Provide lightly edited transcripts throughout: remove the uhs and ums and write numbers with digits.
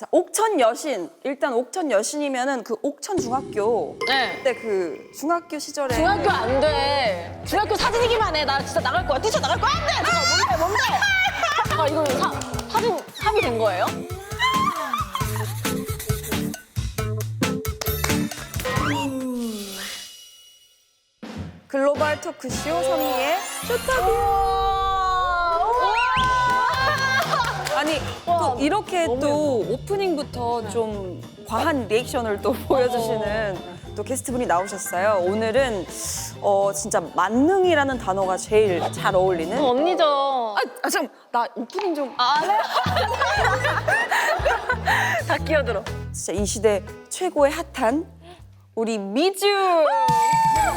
자, 옥천 여신. 일단 옥천 여신이면은 그 옥천 중학교. 네. 그때 그 중학교 시절에. 중학교 안 돼. 중학교 사진이기만 해. 나 진짜 나갈 거야. 뛰쳐나갈 거야. 안 돼. 잠깐, 뭔데? 잠깐, 이거 사진 합의된 거예요? 글로벌 토크쇼 선미의 쇼타뷰. 아니 또 이렇게 또 오프닝부터 좀 과한 리액션을 또 보여주시는 또 게스트분이 나오셨어요. 오늘은 진짜 만능이라는 단어가 제일 잘 어울리는. 언니죠. 잠깐 나 오프닝 좀. 네? 다 끼어들어. 진짜 이 시대 최고의 핫한 우리 미주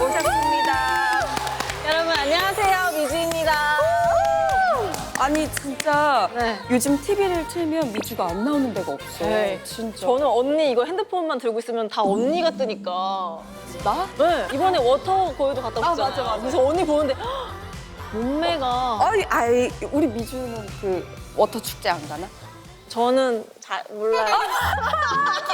오셨습니다. 여러분 안녕하세요. 미주입니다. 아니 진짜 네. 요즘 TV를 틀면 미주가 안 나오는 데가 없어. 네. 진짜. 저는 언니 이거 핸드폰만 들고 있으면 다 언니가 뜨니까. 나? 네. 이번에 워터 거기도 갔다 왔잖아요. 맞아, 맞아. 그래서 언니 보는데 헉, 몸매가. 아이 우리 미주는 그 워터 축제 안 가나? 저는 잘 몰라요.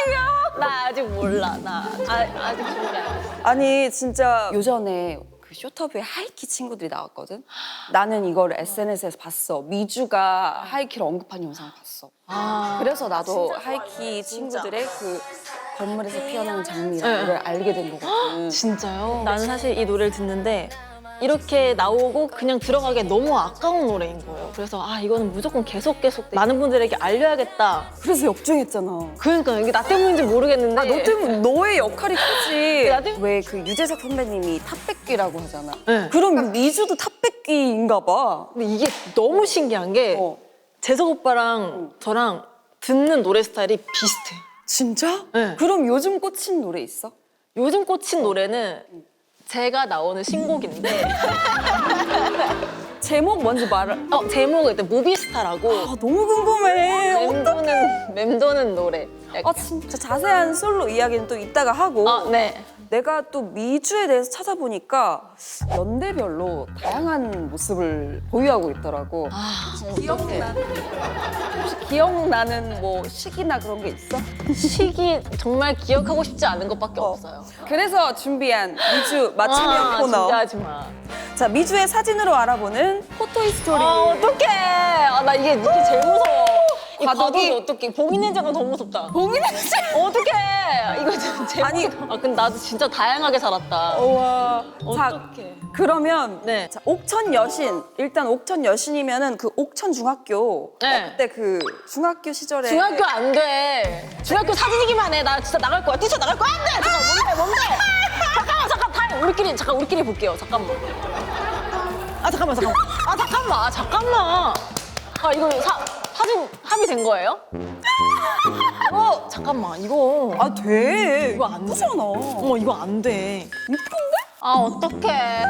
귀여워. 나 아직 몰라. 나 아직 준비 안 했어. 아니 진짜 요전에 그 쇼터뷰에 하이키 친구들이 나왔거든. 나는 이걸 SNS에서 봤어. 미주가 하이키를 언급한 영상을 봤어. 그래서 나도 하이키 친구들의 그 건물에서 피어나는 장미를 알게 된 거거든. 진짜요? 나는 사실 이 노래를 듣는데 이렇게 나오고 그냥 들어가기에 너무 아까운 노래인 거예요. 그래서 이거는 무조건 계속 많은 분들에게 알려야겠다. 그래서 역주행했잖아. 그러니까 이게 나 때문인지 모르겠는데 너 때문에 너의 역할이 크지. 나 때문에? 왜 그 유재석 선배님이 탑백귀라고 하잖아. 네. 그럼 미주도 탑백귀인가 봐. 근데 이게 너무 신기한 게 재석 오빠랑 저랑 듣는 노래 스타일이 비슷해. 진짜? 네. 그럼 요즘 꽂힌 노래 있어? 요즘 꽂힌 노래는 제가 나오는 신곡인데 제목 뭔지 말을. 제목은 일단 무비스타라고 너무 궁금해. 맴도는 노래. 진짜 자세한 솔로 이야기는 또 이따가 하고. 네. 내가 또 미주에 대해서 찾아보니까 연대별로 다양한 모습을 보유하고 있더라고. 혹시 기억나는 뭐 시기나 그런 게 있어? 시기 정말 기억하고 싶지 않은 것밖에 없어요. 그래서 준비한 미주 맞춤형 코너. 진짜 하지 마. 자, 미주의 사진으로 알아보는 포토히스토리. 어떡해. 나 이게 제일 무서워. 이 과도기? 과도기 어떡해. 봉인해제가 더 무섭다. 봉인해제? 어떡해. 이거 진짜 제일 아니. 근데 나도 진짜 다양하게 살았다. 와. 어떡해. 그러면 네. 자, 옥천 여신. 일단 옥천 여신이면은 그 옥천 중학교. 네. 그때 그 중학교 시절에 중학교 안 돼. 중학교 사진이기만 해. 나 진짜 나갈 거야. 뛰쳐나갈 거야. 안 돼. 잠깐, 뭔데? 잠깐, 타임. 우리끼리 볼게요. 잠깐만. 잠깐만. 이거 사진 합의된 거예요? 잠깐만. 이거. 돼. 이거 안 돼. 예쁘잖아. 어머, 이거 안 돼. 예쁜데? 어떡해.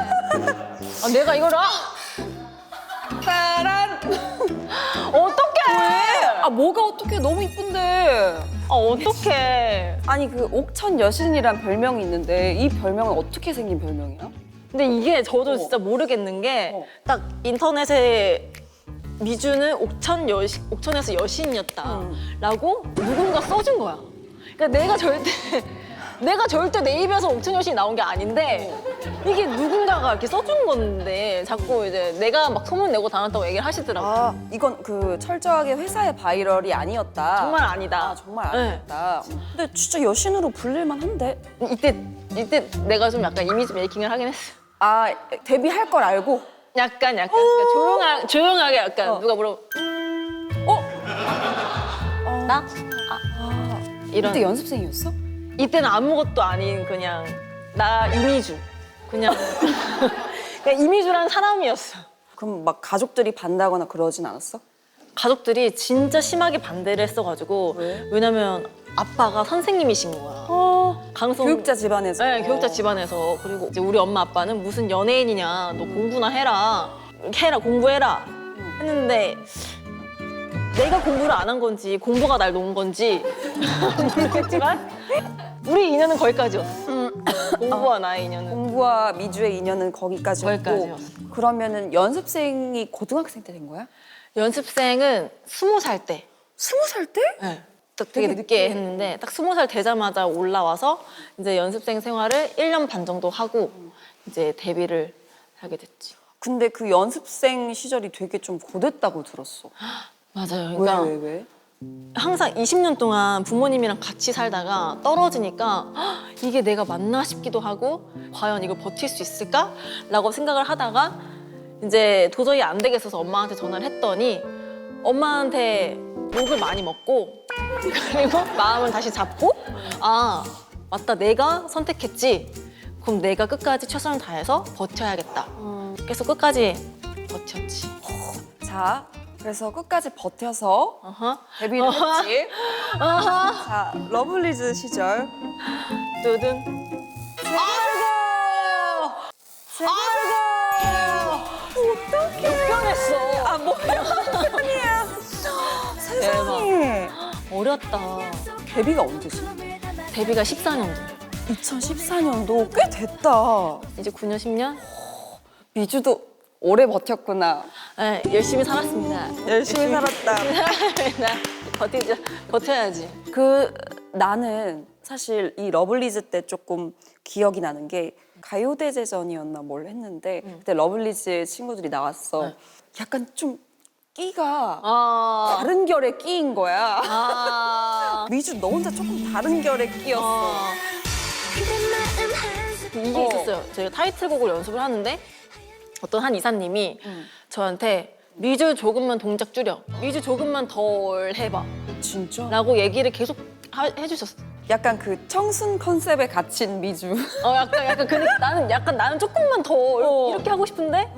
내가 이거를, 따란. 어떡해. 뭐가 어떻게 너무 이쁜데. 어떡해. 아니 그 옥천 여신이란 별명이 있는데 이 별명은 어떻게 생긴 별명이야? 근데 이게 저도 진짜 모르겠는 게 딱 인터넷에 미주는 옥천에서 여신이었다라고 누군가 써준 거야. 그러니까 내가 절대 내 입에서 옥천 여신이 나온 게 아닌데 이게 누군가가 이렇게 써준 건데 자꾸 이제 내가 막 소문 내고 다녔다고 얘기를 하시더라고. 이건 그 철저하게 회사의 바이럴이 아니었다. 정말 아니다. 정말 아니었다. 근데 진짜 여신으로 불릴만 한데? 이때 내가 좀 약간 이미지 메이킹을 하긴 했어. 데뷔할 걸 알고? 약간 그러니까 조용하게 약간 누가 물어보. 나? 이런. 그때 연습생이었어? 이때는 아무것도 아닌 그냥 나 이미주. 그냥 이미주라는 사람이었어. 그럼 막 가족들이 반대하거나 그러진 않았어? 가족들이 진짜 심하게 반대를 했어가지고 왜? 왜냐면 아빠가 선생님이신 거야. 강성 교육자 집안에서. 네, 교육자 집안에서. 그리고 이제 우리 엄마 아빠는 무슨 연예인이냐, 너 공부나 해라, 공부해라 했는데 내가 공부를 안 한 건지 공부가 날 놓은 건지 모르겠지만 우리 인연은 거기까지였어. 공부와 나의 인연은. 공부와 미주의 인연은 거기까지였고. 거기까지였어. 그러면은 연습생이 고등학생 때 된 거야? 연습생은 20살 때. 20살 때? 네. 딱 되게 늦게 했는데 딱 20살 되자마자 올라와서 이제 연습생 생활을 1년 반 정도 하고 이제 데뷔를 하게 됐지. 근데 그 연습생 시절이 되게 좀 고됐다고 들었어. 맞아요. 그러니까 왜? 항상 20년 동안 부모님이랑 같이 살다가 떨어지니까 헉, 이게 내가 맞나 싶기도 하고 과연 이걸 버틸 수 있을까? 라고 생각을 하다가 이제 도저히 안 되겠어서 엄마한테 전화를 했더니 엄마한테 욕을 많이 먹고 그리고 마음을 다시 잡고 아 맞다 내가 선택했지 그럼 내가 끝까지 최선을 다해서 버텨야겠다 그래서 끝까지 버텼지. 자, 그래서 끝까지 버텨서 어허. 데뷔를 했지. 어허. 자, 러블리즈 시절. 두둔. 어떡해. 변했어. 아, 뭐야. 아니야. 세상에. 어렸다. 데뷔가 언제지? 데뷔가 14년도. 2014년도 꽤 됐다. 이제 9년, 10년? 미주도 오래 버텼구나. 네, 열심히 살았습니다. 열심히 살았다. 버텨야지. 나는 사실 이 러블리즈 때 조금 기억이 나는 게 가요대제전이었나 뭘 했는데 그때 러블리즈의 친구들이 나왔어. 약간 좀 끼가 아. 다른 결의 끼인 거야. 아. 미주 너 혼자 조금 다른 결의 끼였어. 이게 있었어요. 저희가 타이틀곡을 연습을 하는데 어떤 한 이사님이 저한테 미주 조금만 동작 줄여. 미주 조금만 덜 해봐. 진짜? 라고 얘기를 계속 해주셨어. 약간 그 청순 컨셉에 갇힌 미주. 약간 나는 조금만 더 이렇게 하고 싶은데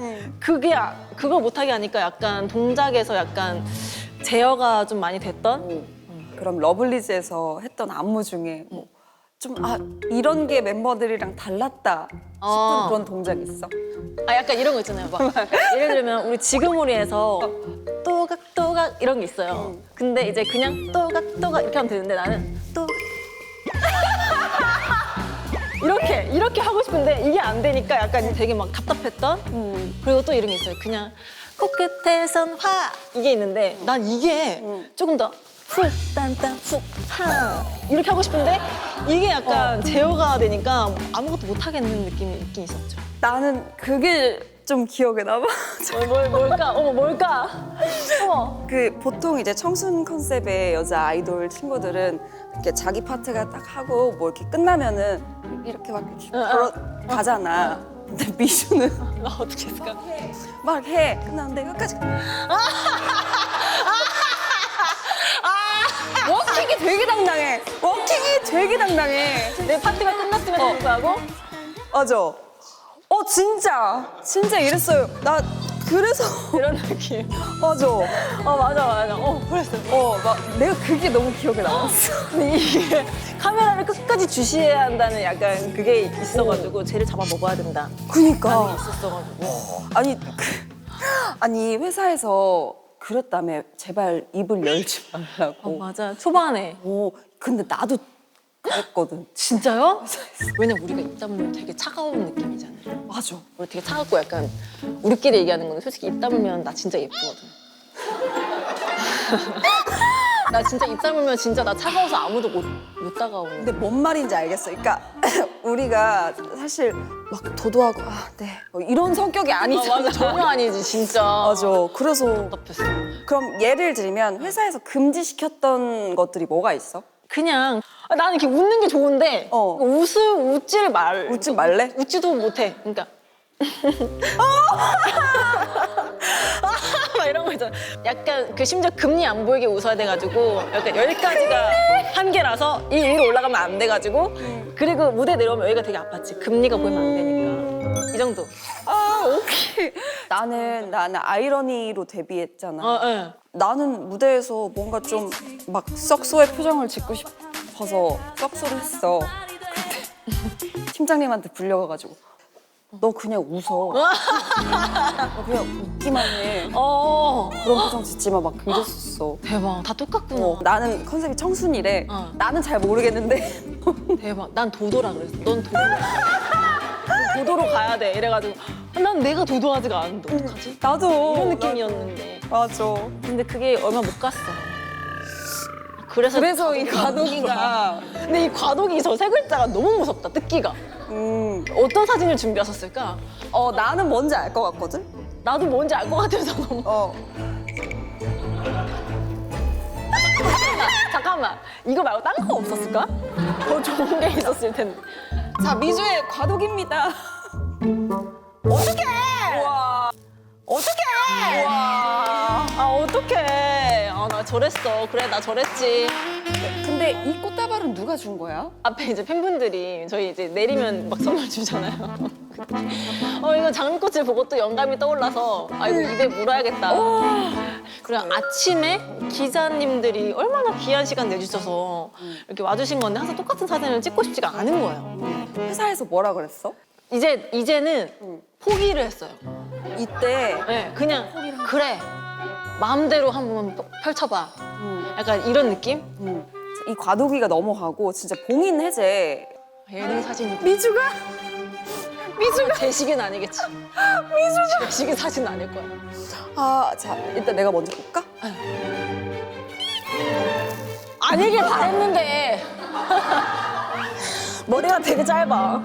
그거 못하게 하니까 약간 동작에서 약간 제어가 좀 많이 됐던. 그럼 러블리즈에서 했던 안무 중에 뭐 좀 이런 게 멤버들이랑 달랐다 싶은 그런 동작 있어? 약간 이런 거 있잖아요. 막 예를 들면 우리 지금 우리에서 또각또각 이런 게 있어요. 근데 이제 그냥 또각또각 이렇게 하면 되는데 나는 또 이렇게 하고 싶은데 이게 안 되니까 약간 되게 막 답답했던. 그리고 또 이런 게 있어요. 그냥 코끝에선 화 이게 있는데 난 이게 조금 더 훅 딴딴 훅하 이렇게 하고 싶은데 이게 약간 제어가 되니까 아무것도 못 하겠는 느낌이 있긴 있었죠. 나는 그게 좀 기억에 남아. 뭘까? 어머 뭘까? 어머. 그 보통 이제 청순 컨셉의 여자 아이돌 친구들은 이렇게 자기 파트가 딱 하고 뭐 이렇게 끝나면은 이렇게 막 이렇게 가잖아. 근데 미주는 나 어떻게 했을까? 막 해. 끝났는데 끝까지. 워킹이 되게 당당해. 워킹이 되게 당당해. 내 파트가 끝났음에도 불구하고 맞아. 진짜 이랬어요. 나 그래서 이런 느낌. 맞아. 맞아. 그랬어. 막 내가 그게 너무 기억에 남았어. 근데 이게 카메라를 끝까지 주시해야 한다는 약간 그게 있어가지고 쟤를 잡아 먹어야 된다. 그니까. 라는 게 있었어가지고. 아니 회사에서 그랬다며 제발 입을 열지 말라고. 맞아. 초반에. 근데 나도 그랬거든. 진짜요? 왜냐면 우리가 입 다물면 되게 차가운 느낌이잖아요. 맞아. 우리 되게 차갑고 약간 우리끼리 얘기하는 건데 솔직히 입 다물면 나 진짜 예쁘거든. 나 진짜 입 다물면 진짜 나 차가워서 아무도 못 다가오는. 근데 뭔 말인지 알겠어. 그러니까 우리가 사실 막 도도하고 네 이런 성격이 아니잖아. 맞아. 전혀 아니지 진짜. 맞아. 그래서 답답했어. 그럼 예를 들면 회사에서 금지시켰던 것들이 뭐가 있어? 그냥 나는 이렇게 웃는 게 좋은데 웃지 말래? 웃지도 못해. 그러니까 막 이런 거 있잖아. 약간 그 심지어 금리 안 보이게 웃어야 돼가지고 약간 여기까지가 한계라서 이 위로 올라가면 안 돼가지고 그리고 무대 내려오면 여기가 되게 아팠지. 금리가 보이면 안 되니까 이 정도. 오케이. 나는 아이러니로 데뷔했잖아. 네. 나는 무대에서 뭔가 좀 막 썩소의 표정을 짓고 싶어서 썩소를 했어. 근데 팀장님한테 불려가가지고 너 그냥 웃어. 너 그냥 웃기만 해. 그런 표정 짓지 마. 막 그랬었어. 대박. 다 똑같구나. 나는 컨셉이 청순이래. 나는 잘 모르겠는데. 대박. 난 도도라 그랬어. 넌 도도로 가야 돼. 이래가지고 난 내가 도도하지가 않은데 어떡하지? 나도. 이런 느낌이었는데. 맞아. 근데 그게 얼마 못 갔어. 그래서 이 과도기가 근데 이 과도기 저 세 글자가 너무 무섭다, 듣기가. 어떤 사진을 준비하셨을까? 나는 뭔지 알 것 같거든? 나도 뭔지 알 것 같아서 너무. 잠깐만, 이거 말고 딴 거 없었을까? 더 좋은 게 있었을 텐데. 자, 미주의 과도기입니다. 어떡해! 우와. 어떡해! 우와. 아, 어떡해. 아, 나 저랬어. 그래, 나 저랬지. 근데 이 꽃다발은 누가 준 거야? 앞에 이제 팬분들이 저희 이제 내리면 막 선물 주잖아요. 이거 장미꽃을 보고 또 영감이 떠올라서 아이고 입에 물어야겠다. 그리고 아침에 기자님들이 얼마나 귀한 시간 내주셔서 이렇게 와주신 건데 항상 똑같은 사진을 찍고 싶지가 않은 거예요. 회사에서 뭐라 그랬어? 이제는 포기를 했어요. 이때 네, 그냥 그래 마음대로 한번 펼쳐봐. 약간 이런 느낌? 이 과도기가 넘어가고 진짜 봉인 해제. 예능 사진이 미주가 제 식은 아니겠지. 제 식은 사진 아닐 거야. 자, 일단 내가 먼저 볼까? 아니길 바랬는데 머리가 되게 짧아.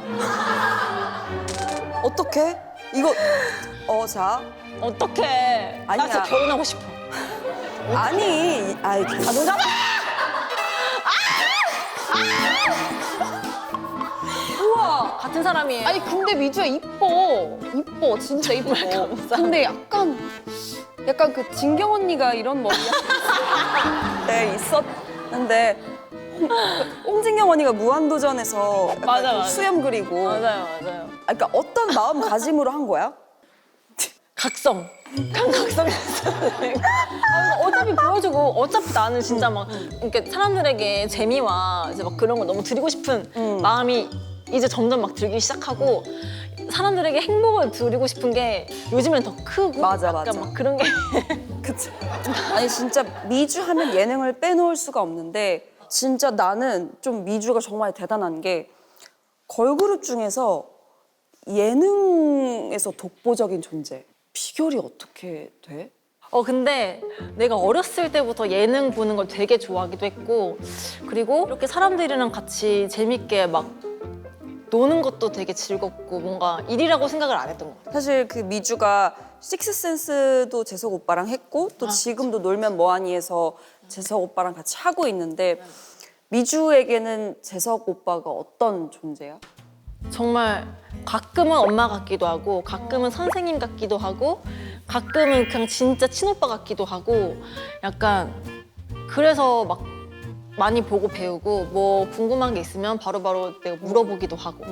어떡해? 이거 자. 어떡해. 나 아니야. 진짜 결혼하고 싶어. 아니, 자동차다! 우와. 같은 사람이에요. 아니 근데 미주야 이뻐 진짜 이뻐. 감사합니다. 근데 약간 그 진경 언니가 이런 머리야. 네 있었는데 홍진경 언니가 무한도전에서 약간 맞아, 그 맞아. 수염 그리고. 맞아요. 그러니까 어떤 마음가짐으로 한 거야? 각성. 각성했어. 어차피 보여주고 어차피 나는 진짜 막 이렇게 사람들에게 재미와 이제 막 그런 걸 너무 드리고 싶은 마음이 이제 점점 막 들기 시작하고 사람들에게 행복을 드리고 싶은 게 요즘엔 더 크고 맞아, 약간 맞아. 막 그런 게 그치. 아니 진짜 미주 하면 예능을 빼놓을 수가 없는데 진짜 나는 좀 미주가 정말 대단한 게 걸그룹 중에서 예능에서 독보적인 존재. 비결이 어떻게 돼? 근데 내가 어렸을 때부터 예능 보는 걸 되게 좋아하기도 했고 그리고 이렇게 사람들이랑 같이 재밌게 막 노는 것도 되게 즐겁고 뭔가 일이라고 생각을 안 했던 것 같아요. 사실 그 미주가 식스센스도 재석 오빠랑 했고 또 지금도 놀면 뭐하니에서 재석 오빠랑 같이 하고 있는데 미주에게는 재석 오빠가 어떤 존재야? 정말 가끔은 엄마 같기도 하고 가끔은 선생님 같기도 하고 가끔은 그냥 진짜 친오빠 같기도 하고 약간 그래서 막 많이 보고 배우고 뭐 궁금한 게 있으면 바로바로 내가 물어보기도 하고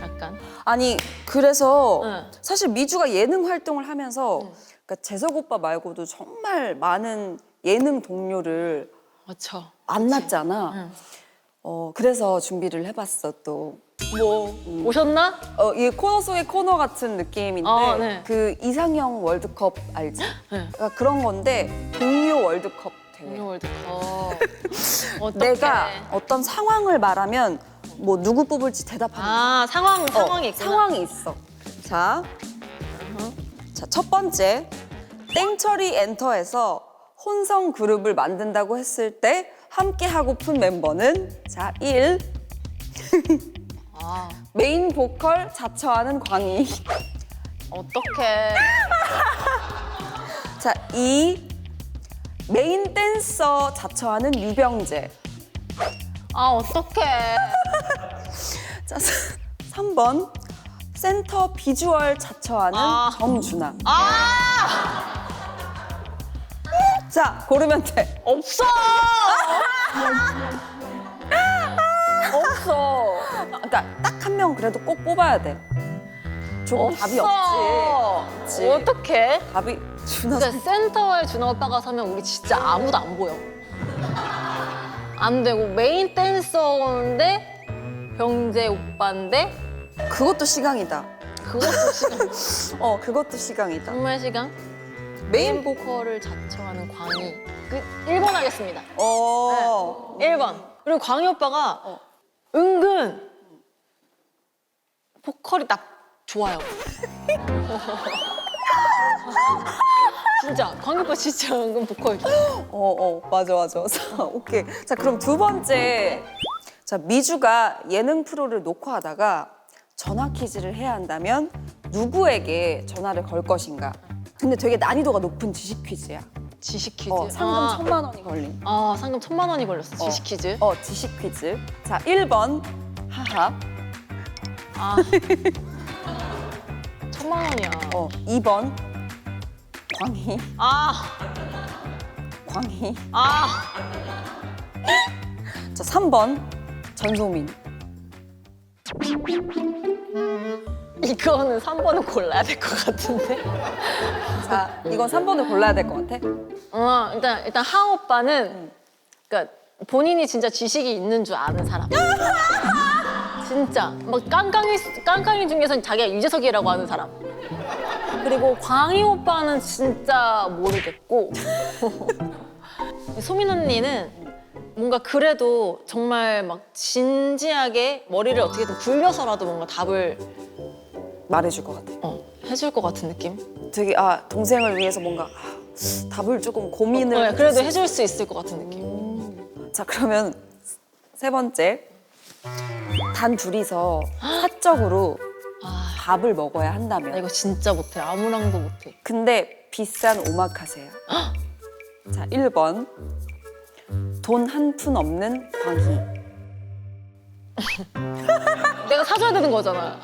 약간 아니 그래서 응. 사실 미주가 예능 활동을 하면서 그러니까 재석 오빠 말고도 정말 많은 예능 동료를 그렇죠. 만났잖아. 응. 그래서 준비를 해봤어 또. 뭐 오셨나? 이 코너 속의 코너 같은 느낌인데 네. 그 이상형 월드컵 알지? 네. 그러니까 그런 건데 동료 월드컵 대회. 동료 월드컵. 내가 어떤 상황을 말하면 뭐 누구 뽑을지 대답하는 상황이 있구나. 상황이 있어. 자, 첫 번째 땡처리 엔터에서 혼성 그룹을 만든다고 했을 때 함께 하고픈 멤버는 자 1. 메인 보컬 자처하는 광희. 어떡해. 자 2. 메인 댄서 자처하는 유병재. 어떡해. 자 3번 센터 비주얼 자처하는 정준하. 자 고르면 돼. 없어. 없어. 그러니까 딱 한 명 그래도 꼭 뽑아야 돼. 조금 답이 없지. 어떡해. 답이 준하. 진짜 센터에 준하 오빠가 서면 우리 진짜 아무도 안 보여. 안 되고 메인 댄서인데 병재 오빠인데 그것도 시강이다. 그것도 시간. 그것도 시강이다. 정말 시간. 메인 메인 보컬을 자처하는 광희. 1번 하겠습니다. 네. 1번. 그리고 광희 오빠가 은근 보컬이 딱 좋아요. 진짜 광희 오빠 진짜 은근 보컬 좋아. 맞아. 자, 오케이. 자, 그럼 두 번째. 자, 미주가 예능 프로를 녹화하다가 전화 퀴즈를 해야 한다면 누구에게 전화를 걸 것인가? 근데 되게 난이도가 높은 지식 퀴즈야. 지식 퀴즈. 상금 1,000만 원이 걸린. 상금 1,000만 원이 걸렸어. 지식 퀴즈. 지식 퀴즈. 자, 1번 하하. 1,000만 원이야. 2번 광희. 광희. 자, 3번 전소민. 이거는 3번은 골라야 될 것 같은데. 자, 이건 3번을 골라야 될 것 같아. 일단 하하 오빠는 그러니까 본인이 진짜 지식이 있는 줄 아는 사람. 진짜 막 깡깡이 중에서 자기가 유재석이라고 하는 사람. 그리고 광희 오빠는 진짜 모르겠고 소민 언니는 뭔가 그래도 정말 막 진지하게 머리를 어떻게든 굴려서라도 뭔가 답을 말해줄 것 같아. 해줄 것 같은 느낌? 되게 동생을 위해서 뭔가 답을 조금 고민을. 그래도 해줄 수 있을 것 같은 느낌. 자, 그러면 세 번째. 단 둘이서 사적으로 밥을 먹어야 나 한다면. 이거 진짜 못해. 아무랑도 못해. 근데 비싼 오마카세야. 자, 1번. 돈 한 푼 없는 광희. 내가 사줘야 되는 거잖아.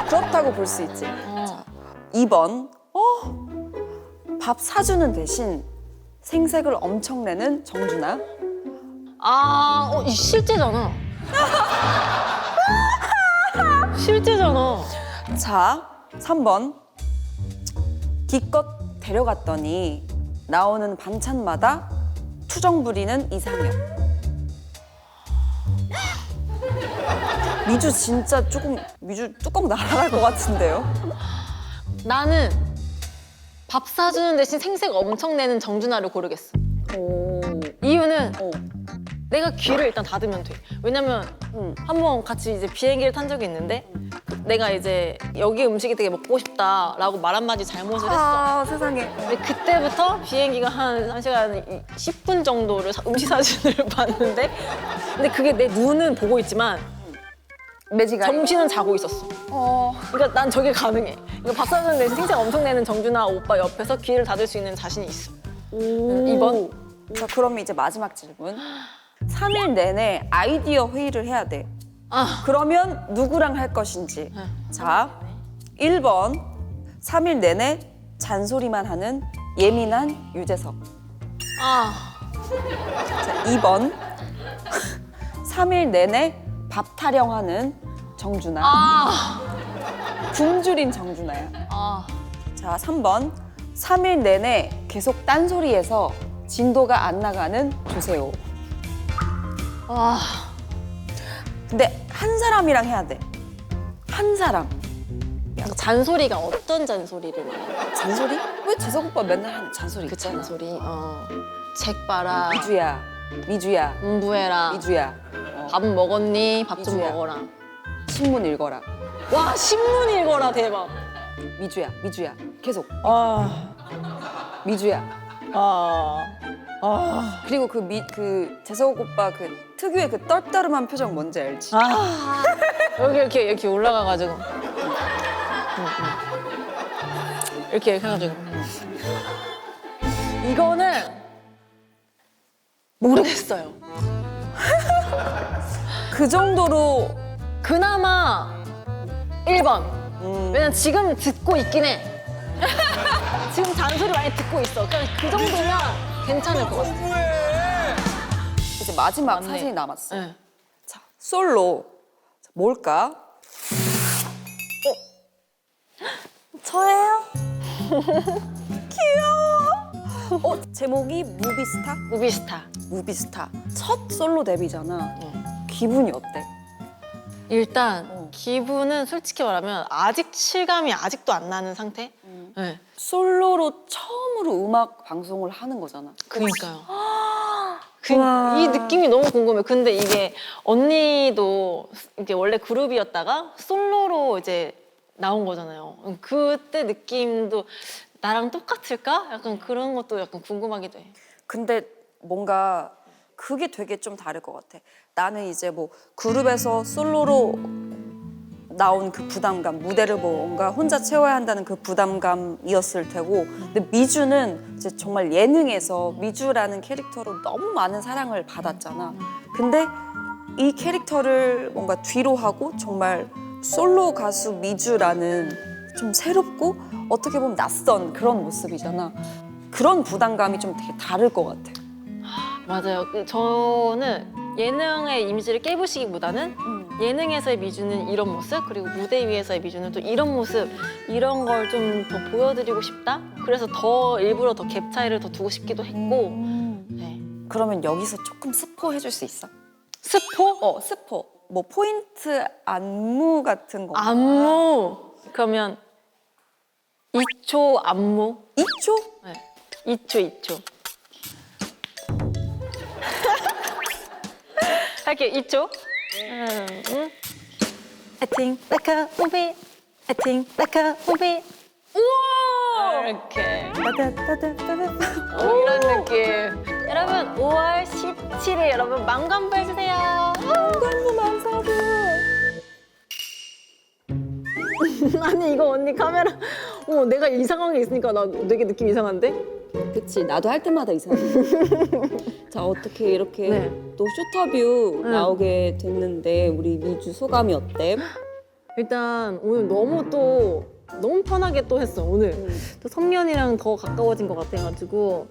그렇다고 볼 수 있지. 자, 2번. 밥 사주는 대신 생색을 엄청 내는 정준하. 이 실제잖아. 실제잖아. 자, 3번. 기껏 데려갔더니 나오는 반찬마다 투정 부리는 이상형. 미주 진짜 미주 뚜껑 날아갈 것 같은데요? 나는 밥 사주는 대신 생색 엄청 내는 정준하를 고르겠어. 이유는 내가 귀를 일단 닫으면 돼. 왜냐면 한 번 같이 이제 비행기를 탄 적이 있는데 내가 이제 여기 음식이 되게 먹고 싶다라고 말 한마디 잘못을 했어. 세상에. 근데 그때부터 비행기가 한 1시간 10분 정도를 음식 사진을 봤는데 근데 그게 내 눈은 보고 있지만 매지가. 정신은 자고 있었어. 그러니까 난 저게 가능해. 그러니까 밥 사주는 대신 생색 엄청 내는 정준하 오빠 옆에서 귀를 닫을 수 있는 자신이 있어. 2번. 자, 그럼 이제 마지막 질문. 3일 내내 아이디어 회의를 해야 돼. 그러면 누구랑 할 것인지. 자, 1번. 3일 내내 잔소리만 하는 예민한 유재석. 자, 2번. 3일 내내 밥 타령하는 정준하. 굶주린 정준하야. 자, 3번. 3일 내내 계속 딴소리해서 진도가 안 나가는 조세호. 근데 한 사람이랑 해야 돼. 한 사람. 잔소리가 어떤 잔소리를 말해? 잔소리? 왜 재석 오빠 맨날 하는 잔소리 그 있잖아. 잔소리. 책 봐라. 미주야. 공부해라. 미주야. 밥 먹었니? 밥 좀 미주야. 먹어라. 신문 읽어라. 와 신문 읽어라 대박. 미주야. 계속. 미주야. 그리고 그 재석 오빠 그 특유의 그 떨떠름한 표정 뭔지 알지? 여기 이렇게 올라가가지고 이렇게 해가지고 이거는 모르겠어요. 그 정도로. 그나마 1번. 왜냐면 지금 듣고 있긴 해. 지금 잔소리 많이 듣고 있어. 그냥 그 정도면 괜찮을 것 같아. 이제 마지막 맞네. 사진이 남았어. 네. 자, 솔로. 자, 뭘까? 저예요? 귀여워. 제목이 무비스타? 무비스타. 첫 솔로 데뷔잖아. 기분이 어때? 일단 기분은 솔직히 말하면 아직 실감이 아직도 안 나는 상태? 네. 솔로로 처음으로 음악 방송을 하는 거잖아. 그러니까요. 이 느낌이 너무 궁금해. 근데 이게 언니도 이게 원래 그룹이었다가 솔로로 이제 나온 거잖아요. 그때 느낌도 나랑 똑같을까? 약간 그런 것도 약간 궁금하기도 해. 근데 뭔가 그게 되게 좀 다를 것 같아. 나는 이제 뭐 그룹에서 솔로로 나온 그 부담감, 무대를 뭔가 혼자 채워야 한다는 그 부담감이었을 테고, 근데 미주는 이제 정말 예능에서 미주라는 캐릭터로 너무 많은 사랑을 받았잖아. 근데 이 캐릭터를 뭔가 뒤로 하고 정말 솔로 가수 미주라는 좀 새롭고 어떻게 보면 낯선 그런 모습이잖아. 그런 부담감이 좀 되게 다를 것 같아. 맞아요. 저는 예능의 이미지를 깨부시기보다는 예능에서의 미주는 이런 모습, 그리고 무대 위에서의 미주는 또 이런 모습, 이런 걸 좀 더 보여드리고 싶다. 그래서 더 일부러 더 갭 차이를 더 두고 싶기도 했고. 네. 그러면 여기서 조금 스포 해줄 수 있어? 스포? 스포. 뭐 포인트 안무 같은 거. 안무. 그러면 2초 안무. 2초? 네. 2초. 할게요. 2초. I think like a movie. I think like a movie. 우와! 이렇게. 이런 느낌. 여러분 5월 17일 여러분 망관부 해주세요. 망관부 만사부. 아니 이거 언니 카메라 내가 이상한 게 있으니까 나 되게 느낌 이상한데? 그치, 나도 할 때마다 이상해. 자, 어떻게 이렇게 네. 또 쇼터뷰 나오게 됐는데 우리 미주 소감이 어때? 일단 오늘 너무 편하게 또 했어 오늘. 또 선면이랑 더 가까워진 것 같아가지고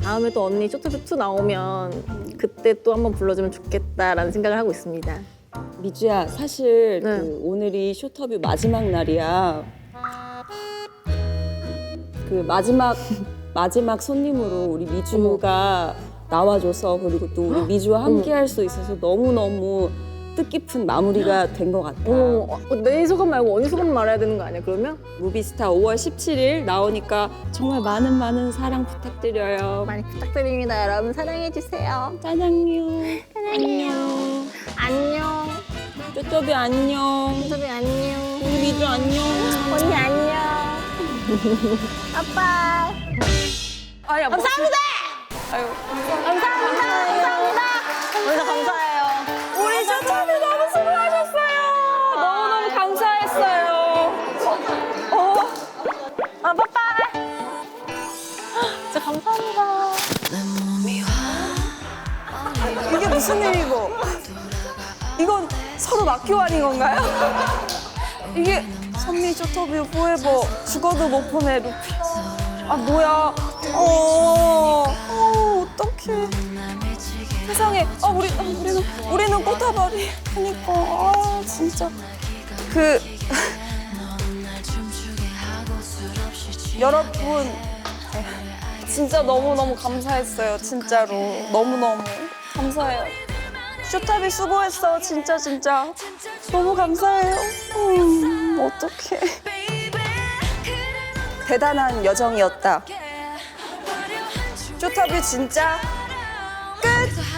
다음에 또 언니 쇼트뷰2 나오면 그때 또 한번 불러주면 좋겠다라는 생각을 하고 있습니다. 미주야, 사실 네. 그 오늘이 쇼터뷰 마지막 날이야. 그 마지막 손님으로 우리 미주가 나와줘서, 그리고 또 우리 미주와 함께 할 수 있어서 너무너무 뜻깊은 마무리가 된 것 같아. 내 소감 말고 언니 소감 말해야 되는 거 아니야 그러면? 무비스타 5월 17일 나오니까 정말 많은 사랑 부탁드려요. 많이 부탁드립니다 여러분 사랑해주세요. 짜장면. 안녕. 안녕. 쪼쪼비 안녕. 소비 안녕. 우리 미주 안녕. 언니 안녕. 아빠. 아야, 감사합니다. 아유, 감사합니다. 우리도 감사해요. 우리 쇼터뷰 너무 수고하셨어요. 너무너무 감사했어요. 빠빠이. 진짜 감사합니다. 이게 무슨 일이고? 이건 서로 막교환인 건가요? 이게 선미 쇼터뷰 포에버 죽어도 못 보내 루피. 아 뭐야? 어떡해. 세상에. 우리는 꽃다발이. 그니까 진짜 여러분 진짜 너무너무 감사했어요. 진짜로 너무너무 감사해요. 쇼탑이 수고했어. 진짜 너무 감사해요. 어떡해. 대단한 여정이었다. 쇼탑이 진짜 끝.